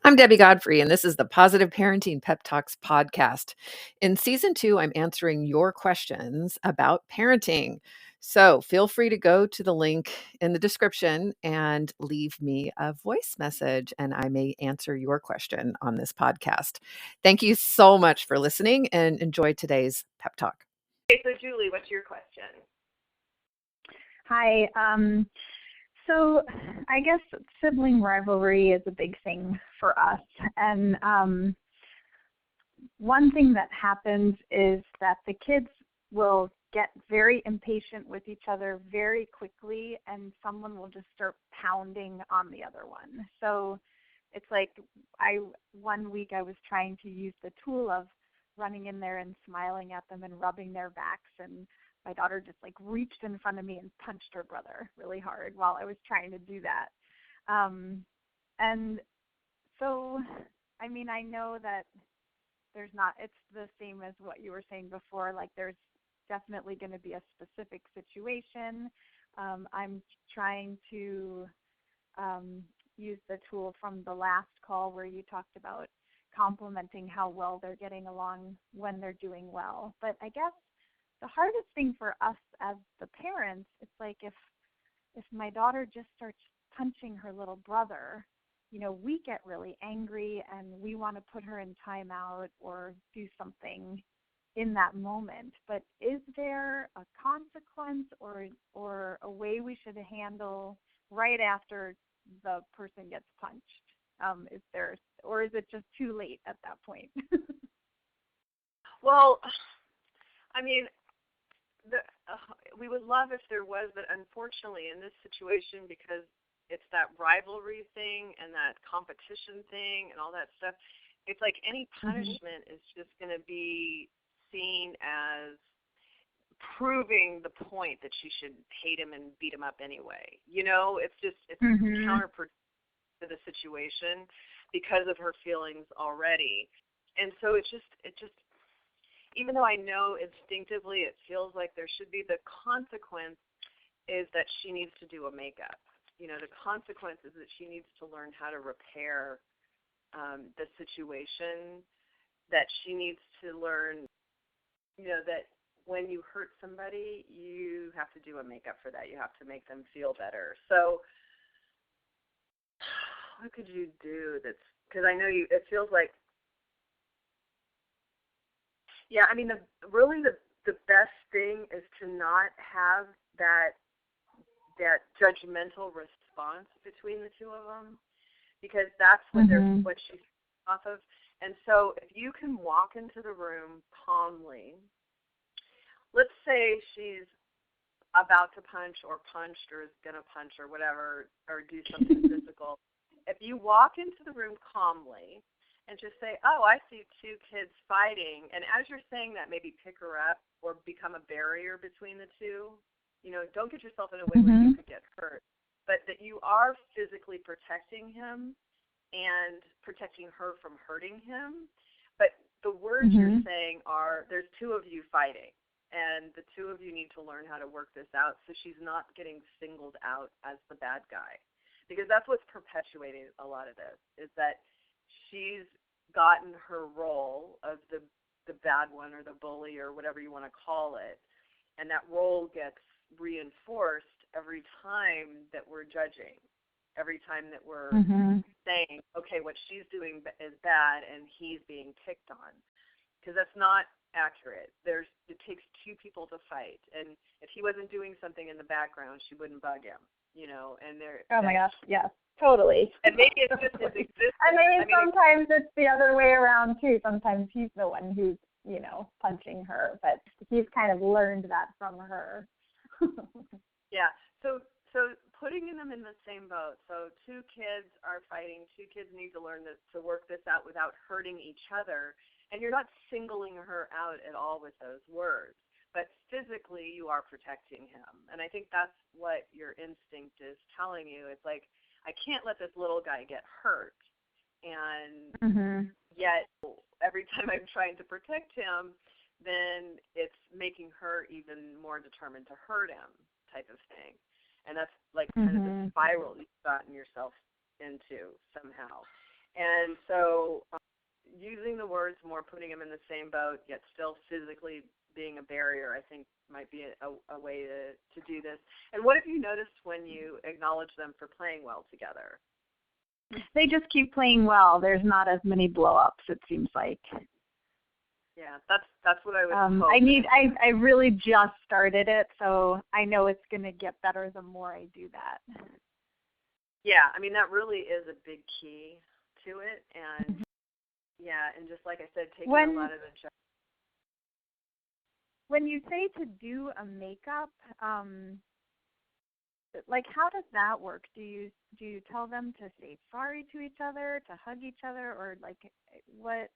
I'm Debbie Godfrey, and this is the Positive Parenting Pep Talks podcast. In season 2, I'm answering your questions about parenting. So feel free to go to the link in the description and leave me a voice message, and I may answer your question on this podcast. Thank you so much for listening and enjoy today's pep talk. Okay, so Julie, what's your question? Hi. So I guess sibling rivalry is a big thing for us. And one thing that happens is that the kids will get very impatient with each other very quickly, and someone will just start pounding on the other one. So it's like one week I was trying to use the tool of running in there and smiling at them and rubbing their backs, and my daughter just reached in front of me and punched her brother really hard while I was trying to do that. And so, I mean, I know that it's the same as what you were saying before, there's definitely going to be a specific situation. I'm trying to use the tool from the last call where you talked about complimenting how well they're getting along when they're doing well. But I guess the hardest thing for us as the parents, it's if my daughter just starts punching her little brother, we get really angry and we want to put her in timeout or do something in that moment. But is there a consequence or a way we should handle right after the person gets punched? Or is it just too late at that point? Well, I mean, we would love if there was, but unfortunately in this situation, because it's that rivalry thing and that competition thing and all that stuff, it's like any punishment is just going to be seen as proving the point that she should hate him and beat him up anyway. It's counterproductive to the situation because of her feelings already. And so it just even though I know instinctively it feels like there should be, the consequence is that she needs to do a makeup. The consequence is that she needs to learn how to repair the situation, that she needs to learn, that when you hurt somebody, you have to do a makeup for that. You have to make them feel better. So what could you do because I know it feels like, yeah, I mean, the best thing is to not have that judgmental response between the two of them, because that's what what she's off of. And so if you can walk into the room calmly, let's say she's about to punch or punched or is going to punch or whatever, or do something physical. If you walk into the room calmly and just say, oh, I see two kids fighting, and as you're saying that, maybe pick her up or become a barrier between the two. Don't get yourself in a way where you could get hurt, but that you are physically protecting him and protecting her from hurting him. But the words you're saying are, there's two of you fighting, and the two of you need to learn how to work this out so she's not getting singled out as the bad guy. Because that's what's perpetuating a lot of this, is that she's gotten her role of the bad one or the bully or whatever you want to call it, and that role gets reinforced every time that we're judging, every time that we're saying, okay, what she's doing is bad and he's being picked on, because that's not accurate. It takes two people to fight, and if he wasn't doing something in the background, she wouldn't bug him, and oh my gosh, yes, totally. And maybe it's just his existence. And maybe sometimes it's the other way around too. Sometimes he's the one who's, punching her, but he's kind of learned that from her. Yeah. So putting them in the same boat. So two kids are fighting. Two kids need to learn to work this out without hurting each other. And you're not singling her out at all with those words, but physically you are protecting him. And I think that's what your instinct is telling you. It's like, I can't let this little guy get hurt. And yet every time I'm trying to protect him, then it's making her even more determined to hurt him, type of thing. And that's like kind of the spiral you've gotten yourself into somehow. And so using the words more, putting them in the same boat, yet still physically being a barrier, I think might be a way to do this. And what have you noticed when you acknowledge them for playing well together? They just keep playing well. There's not as many blow-ups, it seems like. Yeah, that's what I would hope. I really just started it, so I know it's going to get better the more I do that. Yeah, I mean, that really is a big key to it. And yeah, and just like I said, taking a lot of the when you say to do a makeup, like how does that work? Do you tell them to say sorry to each other, to hug each other, or like what?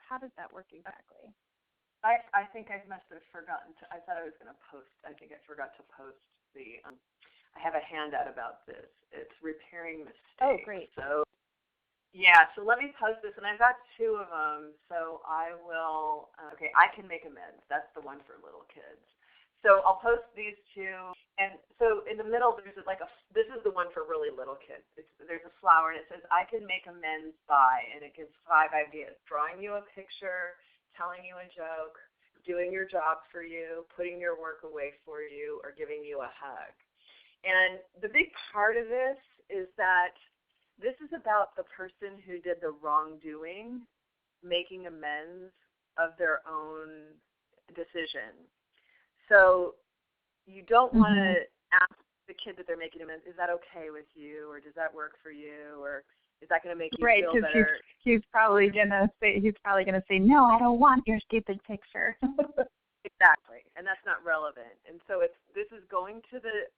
How does that work exactly? I think I must have forgotten to. I thought I was going to post. I think I forgot to post the. I have a handout about this. It's repairing mistakes. Oh, great. So yeah, so let me post this, and I've got two of them. So I will. Okay, I can make amends. That's the one for little kids. So I'll post these two, and so in the middle there's like a. This is the one for really little kids. There's a flower, and it says I can make amends by, and it gives 5 ideas: drawing you a picture, telling you a joke, doing your job for you, putting your work away for you, or giving you a hug. And the big part of this is that this is about the person who did the wrongdoing making amends of their own decision. So you don't want to ask the kid that they're making amends, is that okay with you, or does that work for you, or is that going to make you feel better? Right, he's probably gonna say no, I don't want your stupid picture. Exactly, and that's not relevant. And so this is going to the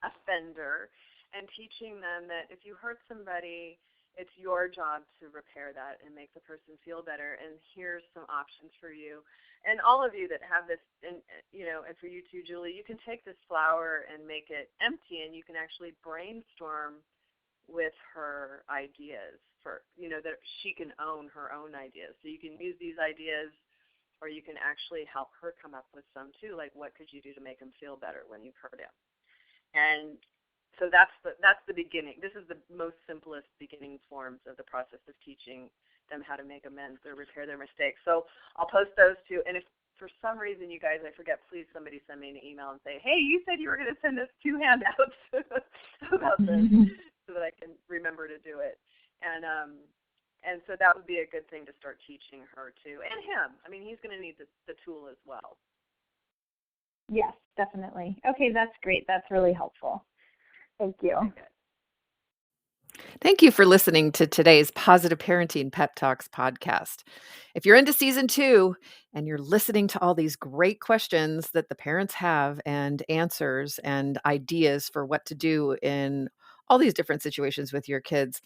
offender and teaching them that if you hurt somebody, it's your job to repair that and make the person feel better. And here's some options for you. And all of you that have this, and for you too, Julie, you can take this flower and make it empty, and you can actually brainstorm with her ideas for, that she can own her own ideas. So you can use these ideas, or you can actually help her come up with some too, like what could you do to make him feel better when you've hurt him. And so that's the beginning. This is the most simplest beginning forms of the process of teaching them how to make amends or repair their mistakes. So I'll post those two. And if for some reason you guys I forget, please somebody send me an email and say, hey, you said you were going to send us 2 handouts about this so that I can remember to do it. And so that would be a good thing to start teaching her too, and him. I mean, he's going to need the tool as well. Yes, definitely. Okay, that's great. That's really helpful. Thank you. Okay. Thank you for listening to today's Positive Parenting Pep Talks podcast. If you're into season 2 and you're listening to all these great questions that the parents have and answers and ideas for what to do in all these different situations with your kids,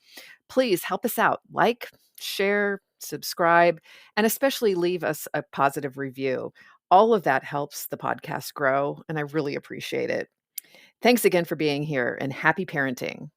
please help us out. Like, share, subscribe, and especially leave us a positive review. All of that helps the podcast grow, and I really appreciate it. Thanks again for being here, and happy parenting.